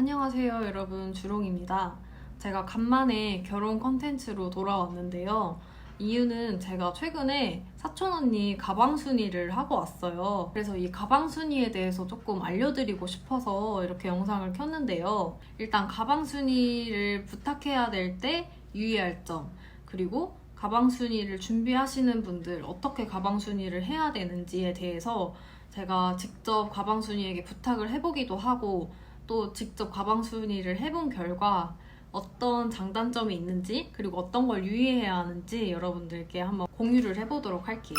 안녕하세요 여러분, 주롱입니다. 제가 간만에 결혼 컨텐츠로 돌아왔는데요. 이유는 제가 최근에 사촌언니 가방 순위를 하고 왔어요. 그래서 이 가방 순위에 대해서 조금 알려드리고 싶어서 이렇게 영상을 켰는데요. 일단 가방 순위를 부탁해야 될 때 유의할 점, 그리고 가방 순위를 준비하시는 분들 어떻게 가방 순위를 해야 되는지에 대해서 제가 직접 가방 순위에게 부탁을 해보기도 하고 또 직접 가방 순위를 해본 결과 어떤 장단점이 있는지 그리고 어떤 걸 유의해야 하는지 여러분들께 한번 공유를 해보도록 할게요.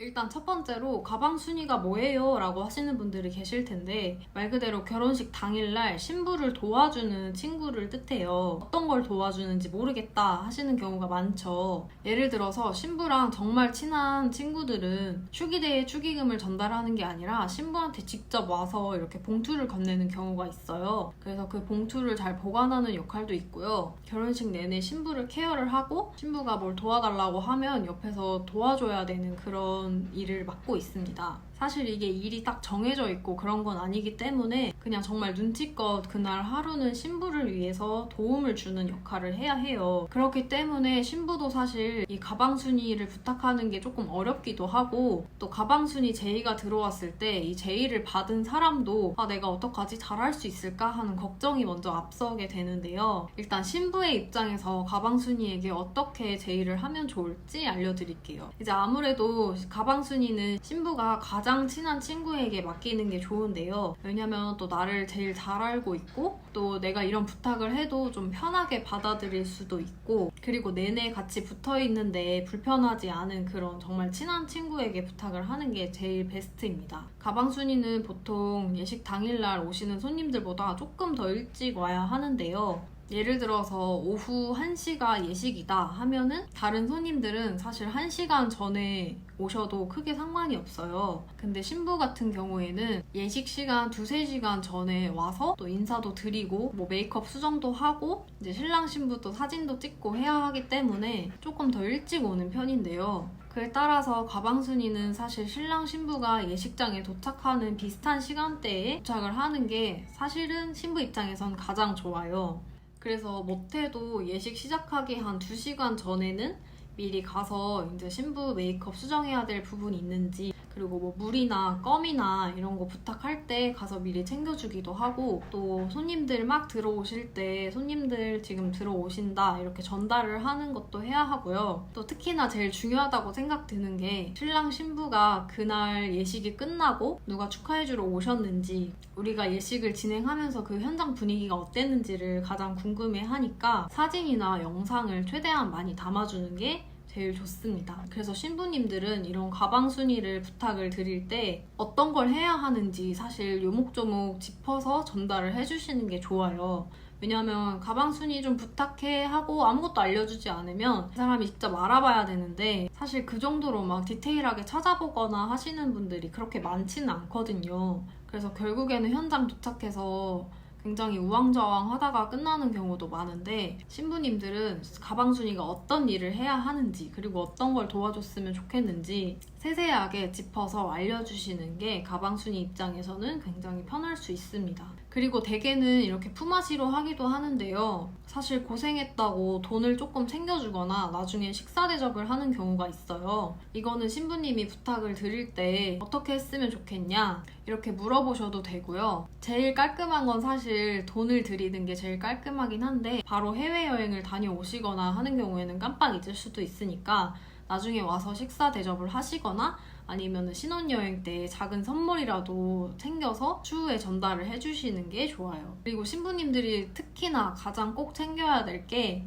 일단 첫 번째로 가방 순위가 뭐예요? 라고 하시는 분들이 계실 텐데 말 그대로 결혼식 당일날 신부를 도와주는 친구를 뜻해요. 어떤 걸 도와주는지 모르겠다 하시는 경우가 많죠. 예를 들어서 신부랑 정말 친한 친구들은 축의대에 축의금을 전달하는 게 아니라 신부한테 직접 와서 이렇게 봉투를 건네는 경우가 있어요. 그래서 그 봉투를 잘 보관하는 역할도 있고요. 결혼식 내내 신부를 케어를 하고 신부가 뭘 도와달라고 하면 옆에서 도와줘야 되는 그런 일을 맡고 있습니다. 사실 이게 일이 딱 정해져 있고 그런 건 아니기 때문에 그냥 정말 눈치껏 그날 하루는 신부를 위해서 도움을 주는 역할을 해야 해요. 그렇기 때문에 신부도 사실 이 가방 순위를 부탁하는 게 조금 어렵기도 하고 또 가방 순위 제의가 들어왔을 때 이 제의를 받은 사람도 내가 어떡하지? 잘할 수 있을까? 하는 걱정이 먼저 앞서게 되는데요. 일단 신부의 입장에서 가방 순위에게 어떻게 제의를 하면 좋을지 알려드릴게요. 이제 아무래도 가방 순위는 신부가 가장 친한 친구에게 맡기는 게 좋은데요. 왜냐면 또 나를 제일 잘 알고 있고 또 내가 이런 부탁을 해도 좀 편하게 받아들일 수도 있고 그리고 내내 같이 붙어 있는데 불편하지 않은 그런 정말 친한 친구에게 부탁을 하는 게 제일 베스트입니다. 가방 순위는 보통 예식 당일날 오시는 손님들보다 조금 더 일찍 와야 하는데요. 예를 들어서 오후 1시가 예식이다 하면은 다른 손님들은 사실 1시간 전에 오셔도 크게 상관이 없어요. 근데 신부 같은 경우에는 예식 시간 2-3시간 전에 와서 또 인사도 드리고 뭐 메이크업 수정도 하고 이제 신랑 신부도 사진도 찍고 해야 하기 때문에 조금 더 일찍 오는 편인데요. 그에 따라서 가방 순위는 사실 신랑 신부가 예식장에 도착하는 비슷한 시간대에 도착을 하는 게 사실은 신부 입장에선 가장 좋아요. 그래서 못해도 예식 시작하기 한 2시간 전에는 미리 가서 이제 신부 메이크업 수정해야 될 부분이 있는지 그리고 뭐 물이나 껌이나 이런 거 부탁할 때 가서 미리 챙겨주기도 하고 또 손님들 막 들어오실 때 손님들 지금 들어오신다 이렇게 전달을 하는 것도 해야 하고요. 또 특히나 제일 중요하다고 생각드는 게 신랑 신부가 그날 예식이 끝나고 누가 축하해주러 오셨는지 우리가 예식을 진행하면서 그 현장 분위기가 어땠는지를 가장 궁금해하니까 사진이나 영상을 최대한 많이 담아주는 게 제일 좋습니다. 그래서 신부님들은 이런 가방 순위를 부탁을 드릴 때 어떤 걸 해야 하는지 사실 요목조목 짚어서 전달을 해주시는 게 좋아요. 왜냐면 가방 순위 좀 부탁해 하고 아무것도 알려주지 않으면 그 사람이 직접 알아봐야 되는데 사실 그 정도로 막 디테일하게 찾아보거나 하시는 분들이 그렇게 많지는 않거든요. 그래서 결국에는 현장 도착해서 굉장히 우왕좌왕 하다가 끝나는 경우도 많은데 신부님들은 가방 순위가 어떤 일을 해야 하는지 그리고 어떤 걸 도와줬으면 좋겠는지 세세하게 짚어서 알려주시는 게 가방 순위 입장에서는 굉장히 편할 수 있습니다. 그리고 대개는 이렇게 품앗이로 하기도 하는데요. 사실 고생했다고 돈을 조금 챙겨주거나 나중에 식사 대접을 하는 경우가 있어요. 이거는 신부님이 부탁을 드릴 때 어떻게 했으면 좋겠냐 이렇게 물어보셔도 되고요. 제일 깔끔한 건 사실 돈을 드리는 게 제일 깔끔하긴 한데 바로 해외여행을 다녀오시거나 하는 경우에는 깜빡 잊을 수도 있으니까 나중에 와서 식사 대접을 하시거나 아니면 신혼여행 때 작은 선물이라도 챙겨서 추후에 전달을 해주시는 게 좋아요. 그리고 신부님들이 특히나 가장 꼭 챙겨야 될 게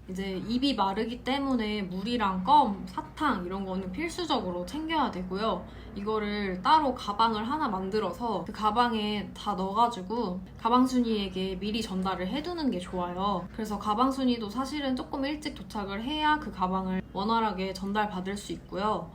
이제 입이 마르기 때문에 물이랑 껌, 사탕 이런 거는 필수적으로 챙겨야 되고요. 이거를 따로 가방을 하나 만들어서 그 가방에 다 넣어가지고 가방순이에게 미리 전달을 해두는 게 좋아요. 그래서 가방순이도 사실은 조금 일찍 도착을 해야 그 가방을 원활하게 전달받을 수 있고요.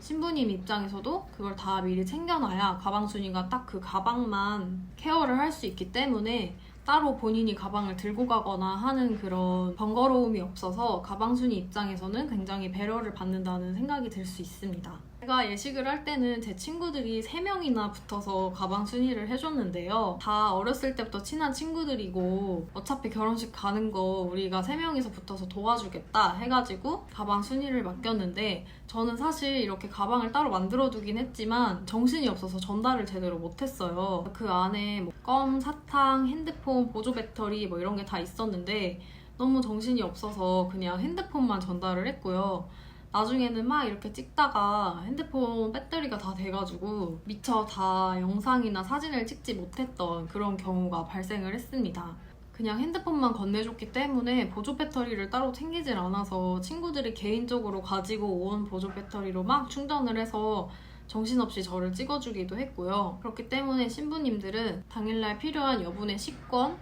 신부님 입장에서도 그걸 다 미리 챙겨놔야 가방순이가 딱 그 가방만 케어를 할 수 있기 때문에 따로 본인이 가방을 들고 가거나 하는 그런 번거로움이 없어서 가방순이 입장에서는 굉장히 배려를 받는다는 생각이 들 수 있습니다. 제가 예식을 할 때는 제 친구들이 3명이나 붙어서 가방 순위를 해줬는데요. 다 어렸을 때부터 친한 친구들이고 어차피 결혼식 가는 거 우리가 3명이서 붙어서 도와주겠다 해가지고 가방 순위를 맡겼는데 저는 사실 이렇게 가방을 따로 만들어두긴 했지만 정신이 없어서 전달을 제대로 못했어요. 그 안에 뭐 껌, 사탕, 핸드폰, 보조 배터리 뭐 이런 게 다 있었는데 너무 정신이 없어서 그냥 핸드폰만 전달을 했고요. 나중에는 막 이렇게 찍다가 핸드폰 배터리가 다 돼가지고 미처 다 영상이나 사진을 찍지 못했던 그런 경우가 발생을 했습니다. 그냥 핸드폰만 건네줬기 때문에 보조 배터리를 따로 챙기질 않아서 친구들이 개인적으로 가지고 온 보조 배터리로 막 충전을 해서 정신없이 저를 찍어주기도 했고요. 그렇기 때문에 신부님들은 당일날 필요한 여분의 식권,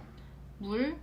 물,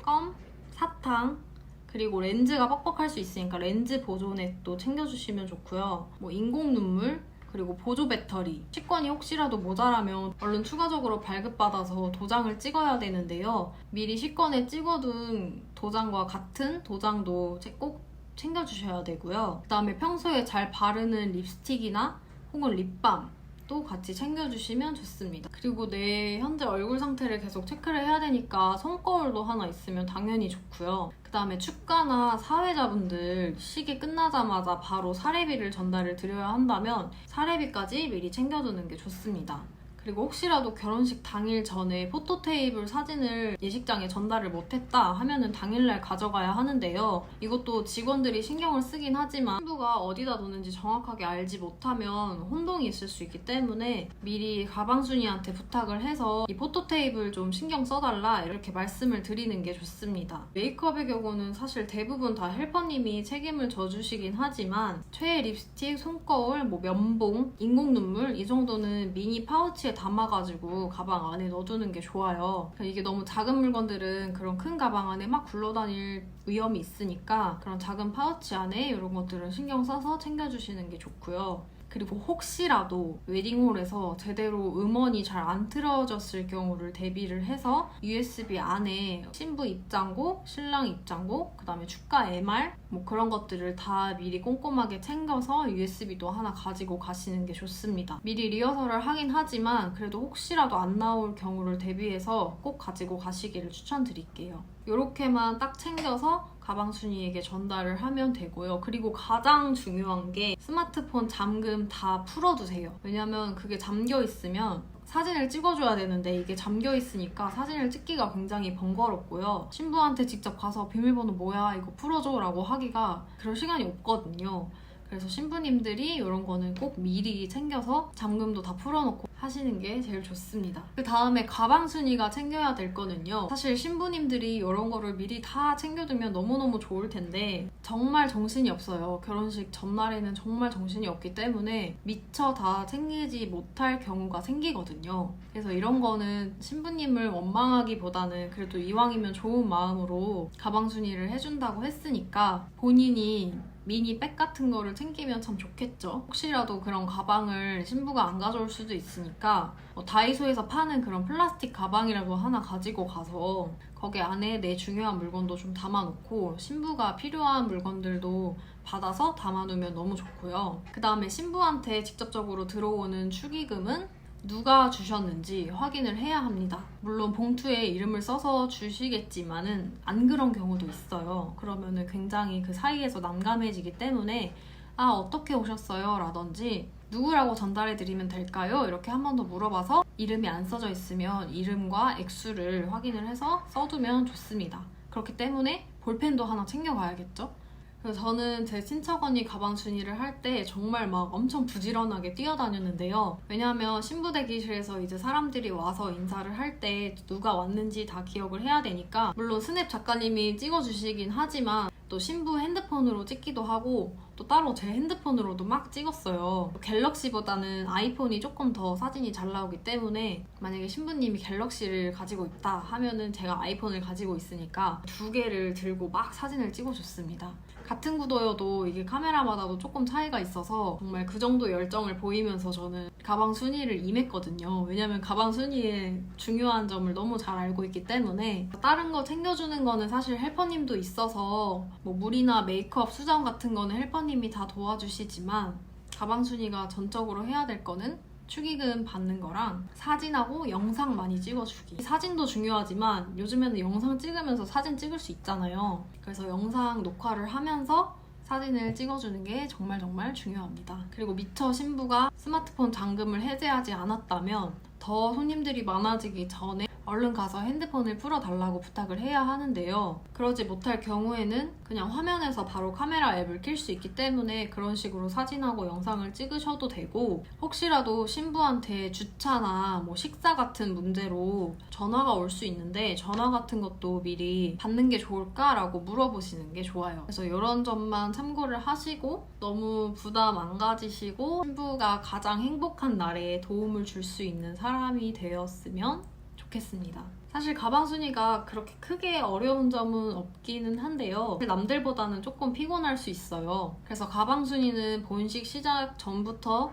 껌, 사탕, 그리고 렌즈가 뻑뻑할 수 있으니까 렌즈 보존액도 챙겨주시면 좋고요. 뭐 인공 눈물, 그리고 보조 배터리, 식권이 혹시라도 모자라면 얼른 추가적으로 발급받아서 도장을 찍어야 되는데요. 미리 식권에 찍어둔 도장과 같은 도장도 꼭 챙겨주셔야 되고요. 그다음에 평소에 잘 바르는 립스틱이나 혹은 립밤 또 같이 챙겨주시면 좋습니다. 그리고 내 현재 얼굴 상태를 계속 체크를 해야 되니까 손거울도 하나 있으면 당연히 좋고요. 그 다음에 축가나 사회자분들 시기 끝나자마자 바로 사례비를 전달을 드려야 한다면 사례비까지 미리 챙겨두는 게 좋습니다. 그리고 혹시라도 결혼식 당일 전에 포토테이블 사진을 예식장에 전달을 못했다 하면은 당일날 가져가야 하는데요. 이것도 직원들이 신경을 쓰긴 하지만 신부가 어디다 놓는지 정확하게 알지 못하면 혼동이 있을 수 있기 때문에 미리 가방순이한테 부탁을 해서 이 포토테이블 좀 신경 써달라 이렇게 말씀을 드리는 게 좋습니다. 메이크업의 경우는 사실 대부분 다 헬퍼님이 책임을 져주시긴 하지만 최애 립스틱, 손거울, 뭐 면봉, 인공 눈물 이 정도는 미니 파우치에 담아가지고 가방 안에 넣어두는 게 좋아요. 이게 너무 작은 물건들은 그런 큰 가방 안에 막 굴러다닐 위험이 있으니까 그런 작은 파우치 안에 이런 것들은 신경 써서 챙겨주시는 게 좋고요. 그리고 혹시라도 웨딩홀에서 제대로 음원이 잘 안 틀어졌을 경우를 대비를 해서 USB 안에 신부 입장곡, 신랑 입장곡, 그 다음에 축가 MR 뭐 그런 것들을 다 미리 꼼꼼하게 챙겨서 USB도 하나 가지고 가시는 게 좋습니다. 미리 리허설을 하긴 하지만 그래도 혹시라도 안 나올 경우를 대비해서 꼭 가지고 가시기를 추천드릴게요. 이렇게만 딱 챙겨서 가방순이에게 전달을 하면 되고요. 그리고 가장 중요한 게 스마트폰 잠금 다 풀어두세요. 왜냐면 그게 잠겨 있으면 사진을 찍어줘야 되는데 이게 잠겨 있으니까 사진을 찍기가 굉장히 번거롭고요. 신부한테 직접 가서 비밀번호 뭐야 이거 풀어줘 라고 하기가 그럴 시간이 없거든요. 그래서 신부님들이 이런 거는 꼭 미리 챙겨서 잠금도 다 풀어놓고 하시는 게 제일 좋습니다. 그 다음에 가방 순위가 챙겨야 될 거는요. 사실 신부님들이 이런 거를 미리 다 챙겨두면 너무너무 좋을 텐데 정말 정신이 없어요. 결혼식 전날에는 정말 정신이 없기 때문에 미처 다 챙기지 못할 경우가 생기거든요. 그래서 이런 거는 신부님을 원망하기보다는 그래도 이왕이면 좋은 마음으로 가방 순위를 해준다고 했으니까 본인이 미니 백 같은 거를 챙기면 참 좋겠죠. 혹시라도 그런 가방을 신부가 안 가져올 수도 있으니까 다이소에서 파는 그런 플라스틱 가방이라도 하나 가지고 가서 거기 안에 내 중요한 물건도 좀 담아놓고 신부가 필요한 물건들도 받아서 담아놓으면 너무 좋고요. 그 다음에 신부한테 직접적으로 들어오는 축의금은 누가 주셨는지 확인을 해야 합니다. 물론 봉투에 이름을 써서 주시겠지만은 안 그런 경우도 있어요. 그러면은 굉장히 그 사이에서 난감해지기 때문에 아 어떻게 오셨어요? 라든지 누구라고 전달해드리면 될까요? 이렇게 한 번 더 물어봐서 이름이 안 써져 있으면 이름과 액수를 확인을 해서 써두면 좋습니다. 그렇기 때문에 볼펜도 하나 챙겨가야겠죠? 그래서 저는 제 친척 언니 가방 순위를 할 때 정말 막 엄청 부지런하게 뛰어다녔는데요. 왜냐하면 신부 대기실에서 이제 사람들이 와서 인사를 할 때 누가 왔는지 다 기억을 해야 되니까 물론 스냅 작가님이 찍어주시긴 하지만 또 신부 핸드폰으로 찍기도 하고 또 따로 제 핸드폰으로도 막 찍었어요. 갤럭시보다는 아이폰이 조금 더 사진이 잘 나오기 때문에 만약에 신부님이 갤럭시를 가지고 있다 하면은 제가 아이폰을 가지고 있으니까 2개를 들고 막 사진을 찍어줬습니다. 같은 구도여도 이게 카메라마다도 조금 차이가 있어서 정말 그 정도 열정을 보이면서 저는 가방 순위를 임했거든요. 왜냐면 가방 순위의 중요한 점을 너무 잘 알고 있기 때문에 다른 거 챙겨주는 거는 사실 헬퍼님도 있어서 뭐 물이나 메이크업, 수정 같은 거는 헬퍼님이 다 도와주시지만 가방 순위가 전적으로 해야 될 거는 축의금 받는 거랑 사진하고 영상 많이 찍어주기. 사진도 중요하지만 요즘에는 영상 찍으면서 사진 찍을 수 있잖아요. 그래서 영상 녹화를 하면서 사진을 찍어주는 게 정말 중요합니다. 그리고 미처 신부가 스마트폰 잠금을 해제하지 않았다면 더 손님들이 많아지기 전에 얼른 가서 핸드폰을 풀어달라고 부탁을 해야 하는데요. 그러지 못할 경우에는 그냥 화면에서 바로 카메라 앱을 킬 수 있기 때문에 그런 식으로 사진하고 영상을 찍으셔도 되고, 혹시라도 신부한테 주차나 뭐 식사 같은 문제로 전화가 올 수 있는데 전화 같은 것도 미리 받는 게 좋을까라고 물어보시는 게 좋아요. 그래서 이런 점만 참고를 하시고 너무 부담 안 가지시고 신부가 가장 행복한 날에 도움을 줄 수 있는 사람이 되었으면 좋겠습니다. 사실 가방 순위가 그렇게 크게 어려운 점은 없기는 한데요. 남들보다는 조금 피곤할 수 있어요. 그래서 가방 순위는 본식 시작 전부터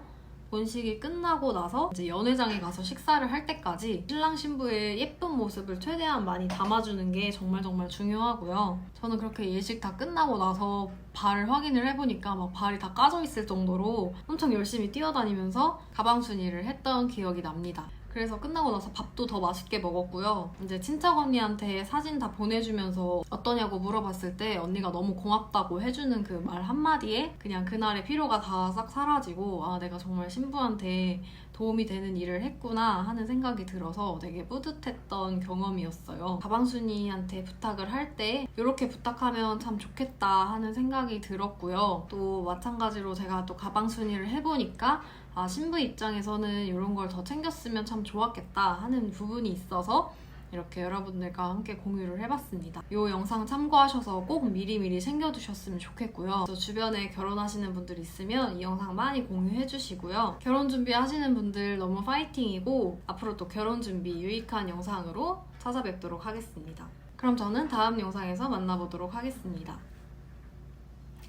본식이 끝나고 나서 이제 연회장에 가서 식사를 할 때까지 신랑 신부의 예쁜 모습을 최대한 많이 담아주는 게 정말 중요하고요. 저는 그렇게 예식 다 끝나고 나서 발 확인을 해보니까 막 발이 다 까져 있을 정도로 엄청 열심히 뛰어다니면서 가방 순위를 했던 기억이 납니다. 그래서 끝나고 나서 밥도 더 맛있게 먹었고요. 이제 친척 언니한테 사진 다 보내주면서 어떠냐고 물어봤을 때 언니가 너무 고맙다고 해주는 그 말 한마디에 그냥 그날의 피로가 다 싹 사라지고, 아, 내가 정말 신부한테 도움이 되는 일을 했구나 하는 생각이 들어서 되게 뿌듯했던 경험이었어요. 가방순이한테 부탁을 할 때 이렇게 부탁하면 참 좋겠다 하는 생각이 들었고요. 또 마찬가지로 제가 또 가방순이를 해보니까 신부 입장에서는 이런 걸 더 챙겼으면 참 좋았겠다 하는 부분이 있어서 이렇게 여러분들과 함께 공유를 해봤습니다. 이 영상 참고하셔서 꼭 미리미리 챙겨두셨으면 좋겠고요. 또 주변에 결혼하시는 분들 있으면 이 영상 많이 공유해주시고요. 결혼 준비하시는 분들 너무 파이팅이고 앞으로 또 결혼 준비 유익한 영상으로 찾아뵙도록 하겠습니다. 그럼 저는 다음 영상에서 만나보도록 하겠습니다.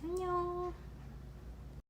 안녕.